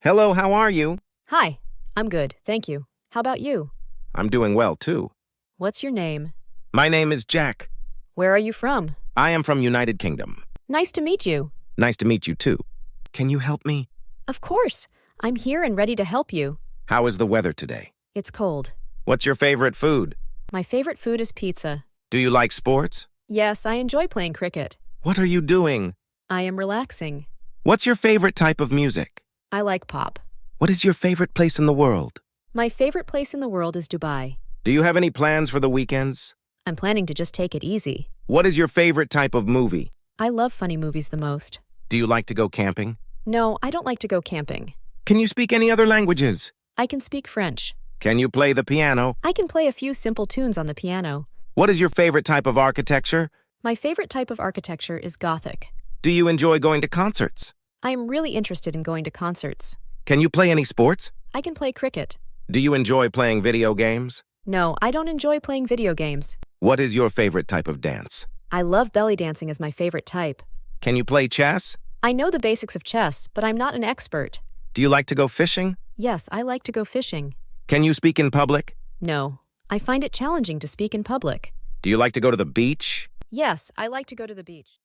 Hello, how are you? Hi, I'm good, thank you. How about you? I'm doing well, too. What's your name? My name is Jack. Where are you from? I am from United Kingdom. Nice to meet you. Nice to meet you, too. Can you help me? Of course. I'm here and ready to help you. How is the weather today? It's cold. What's your favorite food? My favorite food is pizza. Do you like sports? Yes, I enjoy playing cricket. What are you doing? I am relaxing. What's your favorite type of music? I like pop. What is your favorite place in the world? My favorite place in the world is Dubai. Do you have any plans for the weekends? I'm planning to just take it easy. What is your favorite type of movie? I love funny movies the most. Do you like to go camping? No, I don't like to go camping. Can you speak any other languages? I can speak French. Can you play the piano? I can play a few simple tunes on the piano. What is your favorite type of architecture? My favorite type of architecture is Gothic. Do you enjoy going to concerts? I am really interested in going to concerts. Can you play any sports? I can play cricket. Do you enjoy playing video games? No, I don't enjoy playing video games. What is your favorite type of dance? I love belly dancing as my favorite type. Can you play chess? I know the basics of chess, but I'm not an expert. Do you like to go fishing? Yes, I like to go fishing. Can you speak in public? No, I find it challenging to speak in public. Do you like to go to the beach? Yes, I like to go to the beach.